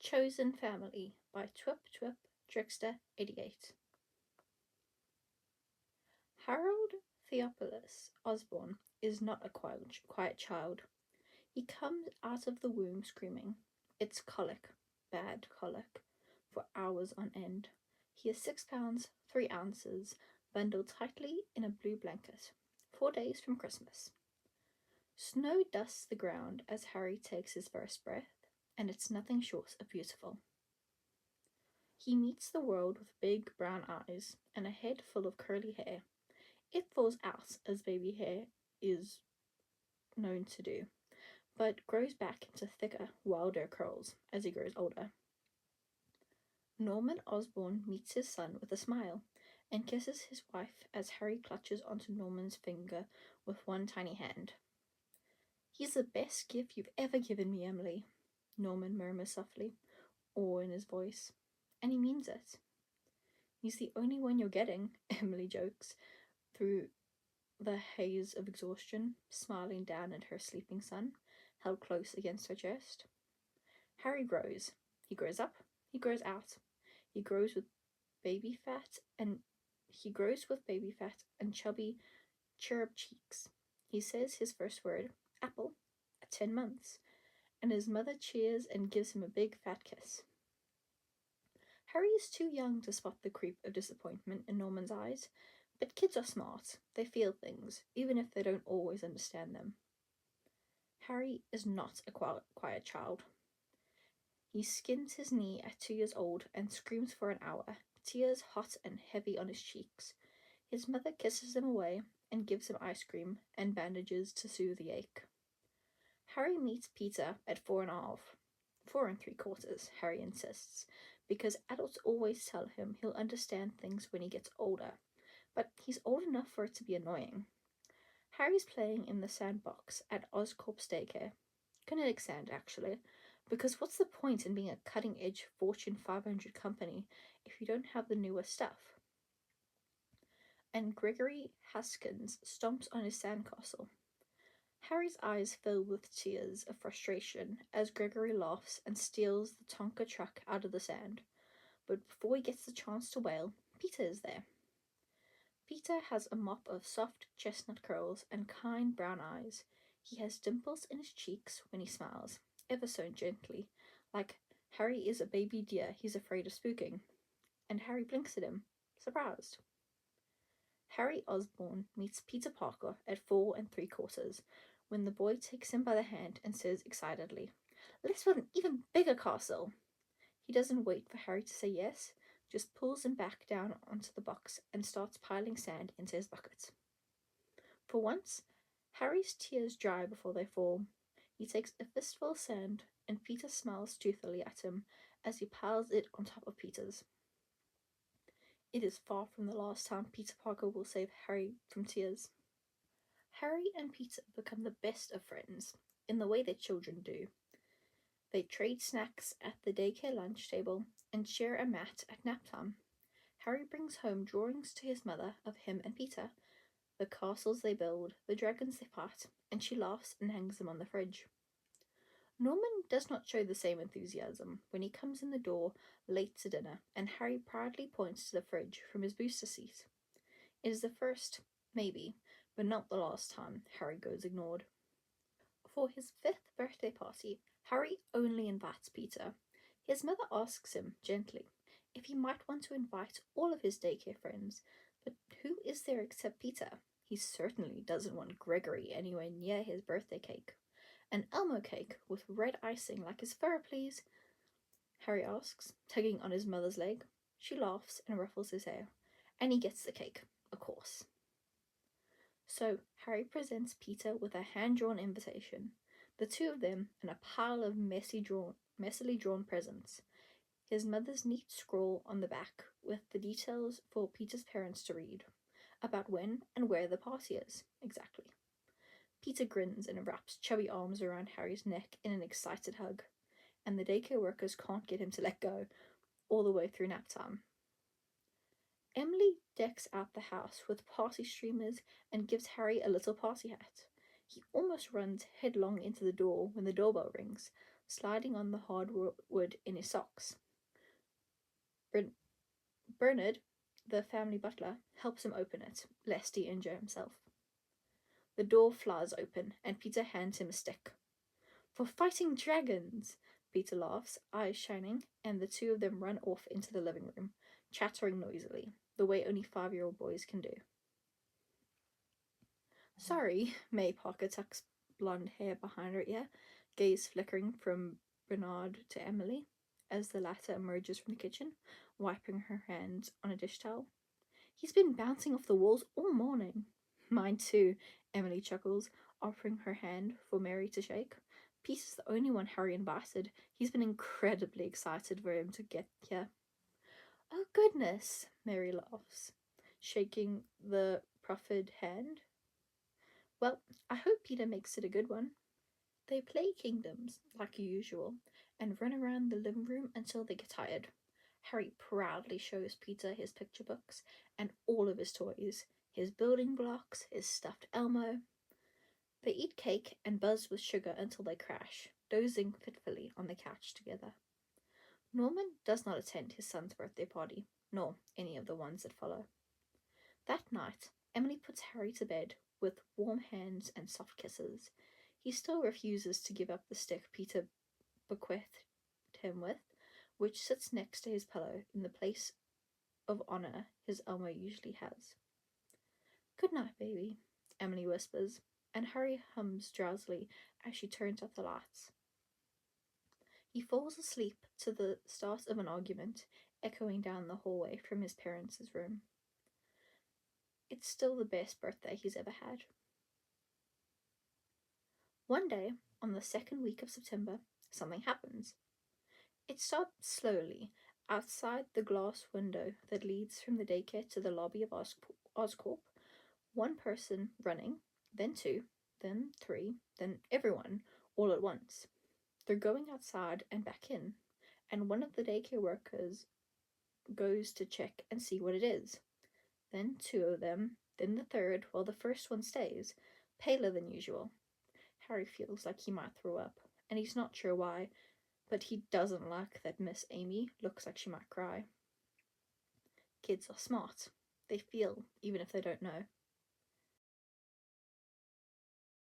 Chosen Family by Trickster88. Harold Theophilus Osborne is not a quiet child. He comes out of the womb screaming. It's colic, bad colic, for hours on end. He is 6 pounds, 3 ounces, bundled tightly in a blue blanket, 4 days from Christmas. Snow dusts the ground as Harry takes his first breath, and it's nothing short of beautiful. He meets the world with big brown eyes and a head full of curly hair. It falls out, as baby hair is known to do, but grows back into thicker, wilder curls as he grows older. Norman Osborn meets his son with a smile and kisses his wife as Harry clutches onto Norman's finger with one tiny hand. "He's the best gift you've ever given me, Emily," Norman murmurs softly, awe in his voice. And he means it. "He's the only one you're getting," Emily jokes through the haze of exhaustion, smiling down at her sleeping son, held close against her chest. Harry grows. He grows up. He grows out. He grows with baby fat and chubby, cherub cheeks. He says his first word, apple, at 10 months, and his mother cheers and gives him a big fat kiss. Harry is too young to spot the creep of disappointment in Norman's eyes, but kids are smart. They feel things, even if they don't always understand them. Harry is not a quiet child. He skins his knee at 2 years old and screams for an hour, tears hot and heavy on his cheeks. His mother kisses him away and gives him ice cream and bandages to soothe the ache. Harry meets Peter at 4.5. 4 3/4, Harry insists, because adults always tell him he'll understand things when he gets older, but he's old enough for it to be annoying. Harry's playing in the sandbox at Oscorp's daycare. Kinetic sand, actually, because what's the point in being a cutting-edge Fortune 500 company if you don't have the newest stuff? And Gregory Haskins stomps on his sandcastle. Harry's eyes fill with tears of frustration as Gregory laughs and steals the Tonka truck out of the sand. But before he gets the chance to wail, Peter is there. Peter has a mop of soft chestnut curls and kind brown eyes. He has dimples in his cheeks when he smiles, ever so gently, like Harry is a baby deer he's afraid of spooking. And Harry blinks at him, surprised. Harry Osborne meets Peter Parker at 4 3/4 when the boy takes him by the hand and says excitedly, "Let's build an even bigger castle." He doesn't wait for Harry to say yes, just pulls him back down onto the box and starts piling sand into his bucket. For once, Harry's tears dry before they fall. He takes a fistful of sand, and Peter smiles truthfully at him as he piles it on top of Peter's. It is far from the last time Peter Parker will save Harry from tears. Harry and Peter become the best of friends, in the way that children do. They trade snacks at the daycare lunch table and share a mat at nap time. Harry brings home drawings to his mother of him and Peter, the castles they build, the dragons they fight, and she laughs and hangs them on the fridge. Norman does not show the same enthusiasm when he comes in the door late to dinner, and Harry proudly points to the fridge from his booster seat. It is the first, maybe, but not the last time Harry goes ignored. For his 5th birthday party, Harry only invites Peter. His mother asks him, gently, if he might want to invite all of his daycare friends, but who is there except Peter? He certainly doesn't want Gregory anywhere near his birthday cake. "An Elmo cake with red icing like his fur, please," Harry asks, tugging on his mother's leg. She laughs and ruffles his hair, and he gets the cake, of course. So Harry presents Peter with a hand-drawn invitation, the two of them and a pile of messily drawn presents. His mother's neat scrawl on the back with the details for Peter's parents to read, about when and where the party is, exactly. Peter grins and wraps chubby arms around Harry's neck in an excited hug, and the daycare workers can't get him to let go all the way through nap time. Emily decks out the house with party streamers and gives Harry a little party hat. He almost runs headlong into the door when the doorbell rings, sliding on the hardwood in his socks. Bernard, the family butler, helps him open it, lest he injure himself. The door flies open, and Peter hands him a stick. For fighting dragons! Peter laughs, eyes shining, and the two of them run off into the living room, chattering noisily, the way only 5-year-old boys can do. Sorry, May Parker tucks blonde hair behind her ear, gaze flickering from Bernard to Emily, as the latter emerges from the kitchen, wiping her hands on a dish towel. He's been bouncing off the walls all morning. Mine too, Emily chuckles, offering her hand for Mary to shake. Peter's the only one Harry invited. He's been incredibly excited for him to get here. Oh goodness, Mary laughs, shaking the proffered hand. Well, I hope Peter makes it a good one. They play kingdoms, like usual, and run around the living room until they get tired. Harry proudly shows Peter his picture books and all of his toys, his building blocks, his stuffed Elmo. They eat cake and buzz with sugar until they crash, dozing fitfully on the couch together. Norman does not attend his son's birthday party, nor any of the ones that follow. That night, Emily puts Harry to bed with warm hands and soft kisses. He still refuses to give up the stick Peter bequeathed him with, which sits next to his pillow in the place of honor his Elmo usually has. Good night, baby, Emily whispers, and Harry hums drowsily as she turns off the lights. He falls asleep to the start of an argument echoing down the hallway from his parents' room. It's still the best birthday he's ever had. One day, on the second week of September, something happens. It starts slowly, outside the glass window that leads from the daycare to the lobby of Oscorp. One person running, then two, then three, then everyone, all at once. They're going outside and back in, and one of the daycare workers goes to check and see what it is. Then two of them, then the third, while the first one stays, paler than usual. Harry feels like he might throw up, and he's not sure why, but he doesn't like that Miss Amy looks like she might cry. Kids are smart. They feel, even if they don't know.